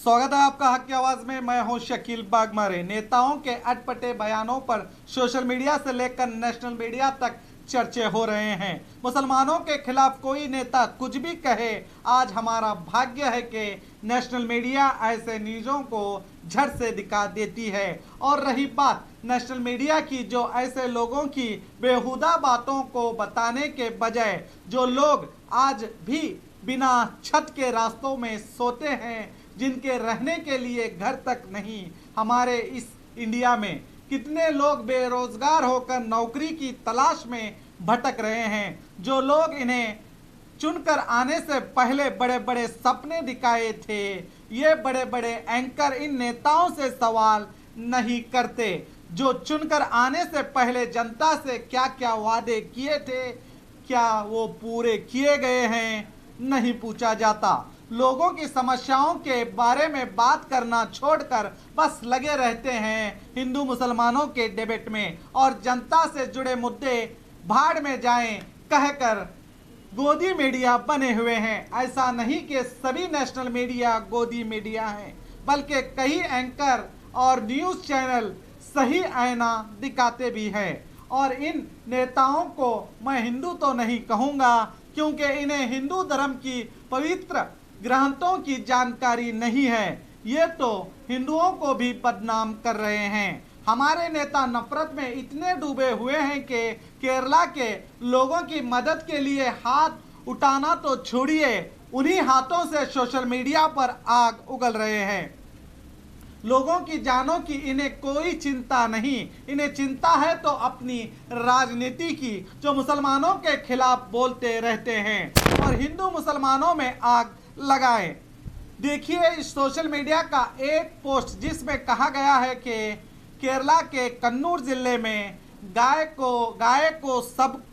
स्वागत है आपका हक की आवाज में। मैं हूं शकील बागमारे। नेताओं के अटपटे बयानों पर सोशल मीडिया से लेकर नेशनल मीडिया तक चर्चे हो रहे हैं। मुसलमानों के खिलाफ कोई नेता कुछ भी कहे, आज हमारा भाग्य है कि नेशनल मीडिया ऐसे न्यूज़ों को झट से दिखा देती है। और रही बात नेशनल मीडिया की, जो ऐसे लोगों की बेहुदा बातों को बताने के बजाय जो लोग आज भी बिना छत के रास्तों में सोते हैं, जिनके रहने के लिए घर तक नहीं, हमारे इस इंडिया में कितने लोग बेरोजगार होकर नौकरी की तलाश में भटक रहे हैं। जो लोग इन्हें चुनकर आने से पहले बड़े बड़े सपने दिखाए थे, ये बड़े बड़े एंकर इन नेताओं से सवाल नहीं करते। जो चुनकर आने से पहले जनता से क्या क्या वादे किए थे, क्या वो पूरे किए गए हैं, नहीं पूछा जाता। लोगों की समस्याओं के बारे में बात करना छोड़कर बस लगे रहते हैं हिंदू मुसलमानों के डिबेट में, और जनता से जुड़े मुद्दे भाड़ में जाएं कहकर गोदी मीडिया बने हुए हैं। ऐसा नहीं कि सभी नेशनल मीडिया गोदी मीडिया हैं, बल्कि कई एंकर और न्यूज़ चैनल सही आईना दिखाते भी हैं। और इन नेताओं को मैं हिंदू तो नहीं कहूँगा, क्योंकि इन्हें हिंदू धर्म की पवित्र ग्रंथों की जानकारी नहीं है। ये तो हिंदुओं को भी बदनाम कर रहे हैं। हमारे नेता नफरत में इतने डूबे हुए हैं कि केरला के लोगों की मदद के लिए हाथ उठाना तो छोड़िए, उन्हीं हाथों से सोशल मीडिया पर आग उगल रहे हैं। लोगों की जानों की इन्हें कोई चिंता नहीं। इन्हें चिंता है तो अपनी राजनीति की, जो मुसलमानों के खिलाफ बोलते रहते हैं और हिंदू मुसलमानों में आग लगाएं। देखिए इस सोशल मीडिया का एक पोस्ट जिसमें कहा गया है कि केरला के कन्नूर जिले में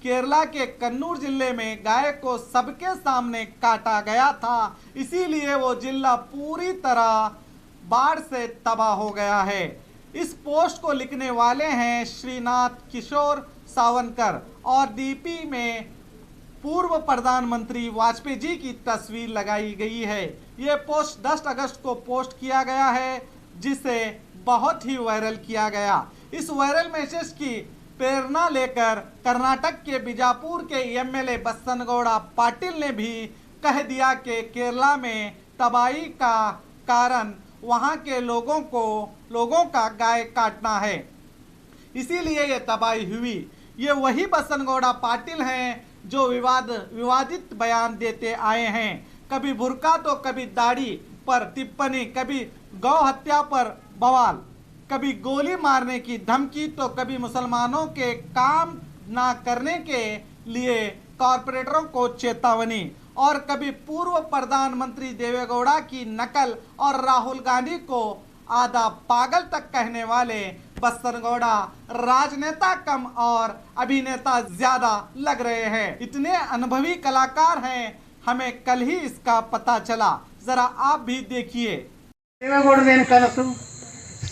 केरला के कन्नूर जिले में गाय को सबके सामने काटा गया था, इसीलिए वो जिला पूरी तरह बाढ़ से तबाह हो गया है। इस पोस्ट को लिखने वाले हैं श्रीनाथ किशोर सावरकर और डीपी में पूर्व प्रधानमंत्री वाजपेयी जी की तस्वीर लगाई गई है। ये पोस्ट 10 अगस्त को पोस्ट किया गया है, जिसे बहुत ही वायरल किया गया। इस वायरल मैसेज की प्रेरणा लेकर कर्नाटक के बीजापुर के एमएलए बसनगौड़ा पाटिल ने भी कह दिया कि केरला में तबाही का कारण वहां के लोगों का गाय काटना है, इसीलिए ये तबाही हुई। ये वही बसनगौड़ा पाटिल हैं जो विवादित बयान देते आए हैं। कभी बुर्का तो कभी दाढ़ी पर टिप्पणी, कभी गौ हत्या पर बवाल, कभी गोली मारने की धमकी, तो कभी मुसलमानों के काम ना करने के लिए कॉरपोरेटरों को चेतावनी, और कभी पूर्व प्रधानमंत्री देवेगौड़ा की नकल और राहुल गांधी को आधा पागल तक कहने वाले बसनगौड़ा राजनेता कम और अभिनेता ज्यादा लग रहे हैं। इतने अनुभवी कलाकार हैं, हमें कल ही इसका पता चला। जरा आप भी देखिए। देवेगौड़देन कनसु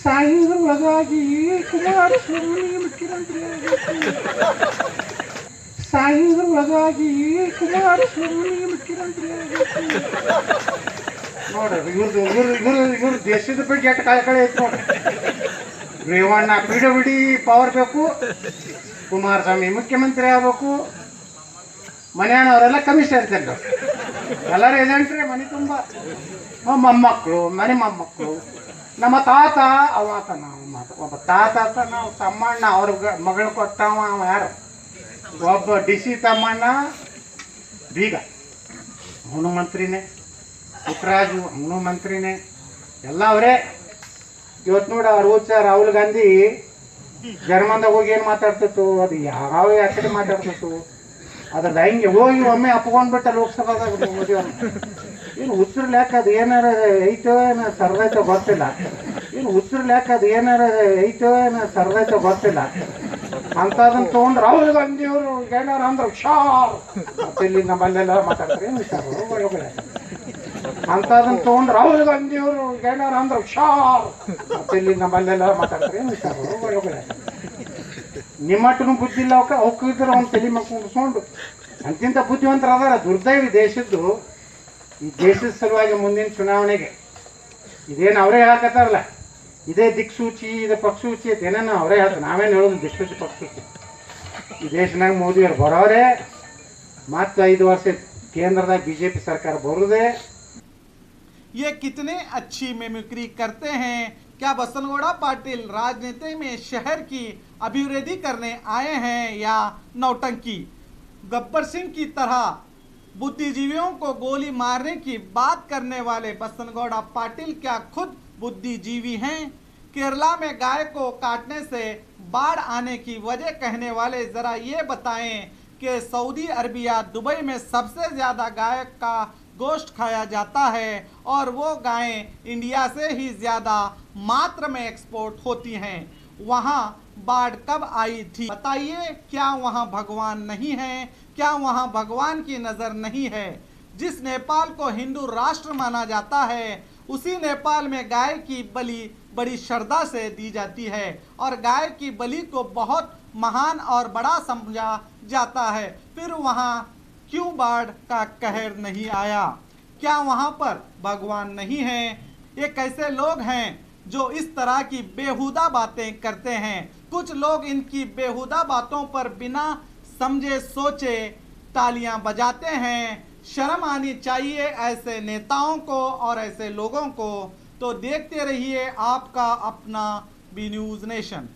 ಸಾಯುವುದಾಗಿ ಕುಮಾರಸ್ವಾಮಿ ಮುಖ್ಯಮಂತ್ರಿ ಸಾಯುವುದಾಗಿ ಕುಮಾರಸ್ವಾಮಿ ಮುಖ್ಯಮಂತ್ರಿ ನೋಡ್ರಿ ಇವ್ರು ದೇಶದ ಬಗ್ಗೆ ಎಷ್ಟು ಕಾಳಕಳಿ ಐತೆ ನೋಡ್ರಿ. ರೇವಣ್ಣ ಪಿಡಬಿಡಿ ಪವರ್ ಬೇಕು, ಕುಮಾರಸ್ವಾಮಿ ಮುಖ್ಯಮಂತ್ರಿ ಆಗಬೇಕು, ಮನೆಯವರೆಲ್ಲ ಕಮಿಷನ್ ಇರ್ತಾರೆ, ಎಲ್ಲರೂ ಏಜೆಂಟ್ರಿ ಮನೆ ತುಂಬ ಮೊಮ್ಮಕ್ಕಳು, ಮನೆ ಮೊಮ್ಮಕ್ಕಳು. ನಮ್ಮ ತಾತ ಅವಾತ ಒಬ್ಬ ತಾತ ನಾವು ತಮ್ಮಣ್ಣ ಅವ್ರ ಮಗಳು ಕೊಟ್ಟವ ಅವ ಯಾರು, ಒಬ್ಬ DC ತಮ್ಮಣ್ಣ ಬೀಗ ಅವನು ಮಂತ್ರಿನೇ, ಪುಟ್ಟರಾಜು ಅವನು ಮಂತ್ರಿನೇ, ಎಲ್ಲ ಅವರೇ. ಇವತ್ತು ನೋಡಿ 60 ರಾಹುಲ್ ಗಾಂಧಿ ಜರ್ಮನ್ದಾಗ ಹೋಗಿ ಏನು ಮಾತಾಡ್ತಿತ್ತು, ಅದು ಯಾವ ಕಡೆ ಮಾತಾಡ್ತಿತ್ತು, ಅದ್ರದ್ದು ಹಂಗೆ ಹೋಗಿ ಒಮ್ಮೆ ಅಪ್ಕೊಂಡ್ಬಿಟ್ಟ ಲೋಕಸಭಾದಾಗ ಮೋದಿ ಅವ್ರು. ಏನು ಉಸಿರ್ಲ್ಯಾಕ ಅದು ಏನಾರ ಐತೋ ಏನೋ ಸರ್ದೈತೋ ಗೊತ್ತಿಲ್ಲ, ಸರ್ದೈತೋ ಗೊತ್ತಿಲ್ಲ ಅಂತದನ್ನ ತೊಗೊಂಡು ರಾಹುಲ್ ಗಾಂಧಿ ಅವರು ಏನಾರ ಅಂದ್ರೆ ಹುಷಾರ್ ಮತ್ತೆ ಇಲ್ಲಿ ನಮ್ಮಲ್ಲೆಲ್ಲ ಮಾತಾಡ್ತಾರೆ, ಏನು ಹುಷಾರು ಒಳಗಡೆ ಅಂತದನ್ನ ತೊಗೊಂಡು ರಾಹುಲ್ ಗಾಂಧಿ ಅವರು ಏನಾರ ಅಂದ್ರೆ ಹುಷಾರ್ ಮತ್ತೆ ಇಲ್ಲಿ ನಮ್ಮಲ್ಲೆಲ್ಲ ಮಾತಾಡ್ತಾರೆ, ಏನು ಹುಷಾರು ಒಳಗಡೆ. ನಿಮ್ಮಟ್ಟನು ಬುದ್ಧಿ ಇಲ್ಲ ಅವಕ್ಕಿದ್ರೆ ಅವ್ನು ತಲೆ ಮಕ್ಕೊಂಡು ಅಂತಿಂತ ಬುದ್ಧಿವಂತರ ಅದಾರ. ದುರ್ದೈವಿ ದೇಶದ್ದು. ಈ ದೇಶದ ಸಲುವಾಗಿ ಮುಂದಿನ ಚುನಾವಣೆಗೆ ಇದೇನು ಅವರೇ ಹೇಳಕತ್ತಾರಲ್ಲ, ಇದೇ ದಿಕ್ಸೂಚಿ ಇದು ಪಕ್ಷಸೂಚಿ ಅಂತ ಏನೇನೋ ಅವರೇ ಹೇಳ್ತಾರೆ, ನಾವೇನು ಹೇಳೋದು ದಿಕ್ಸೂಚಿ ಪಕ್ಷಸೂಚಿ. ಈ ದೇಶನಾಗ ಮೋದಿಯವ್ರು ಬರೋರೆ, ಮತ್ತು 5 ವರ್ಷ ಕೇಂದ್ರದಾಗ BJP ಸರ್ಕಾರ ಬರೋದೇ. ये कितने अच्छी मिमिक्री करते हैं। क्या बसनगौड़ा पाटिल राजनीति में शहर की अभिवृद्धि करने आए हैं या नौटंकी? गब्बर सिंह की तरह बुद्धिजीवियों को गोली मारने की बात करने वाले बसनगौड़ा पाटिल क्या खुद बुद्धिजीवी हैं? केरला में गाय को काटने से बाढ़ आने की वजह कहने वाले ज़रा ये बताएं कि सऊदी अरबिया दुबई में सबसे ज़्यादा गाय का गोश्त खाया जाता है और वो गायें इंडिया से ही ज़्यादा मात्रा में एक्सपोर्ट होती हैं। वहाँ बाढ़ कब आई थी बताइए? क्या वहाँ भगवान नहीं है? क्या वहाँ भगवान की नज़र नहीं है? जिस नेपाल को हिंदू राष्ट्र माना जाता है, उसी नेपाल में गाय की बलि बड़ी श्रद्धा से दी जाती है और गाय की बलि को बहुत महान और बड़ा समझा जाता है। फिर वहाँ क्यों बाढ़ का कहर नहीं आया? क्या वहाँ पर भगवान नहीं है? ये कैसे लोग हैं जो इस तरह की बेहुदा बातें करते हैं? कुछ लोग इनकी बेहुदा बातों पर बिना समझे सोचे तालियां बजाते हैं। शर्म आनी चाहिए ऐसे नेताओं को और ऐसे लोगों को। तो देखते रहिए आपका अपना बी न्यूज़ नेशन।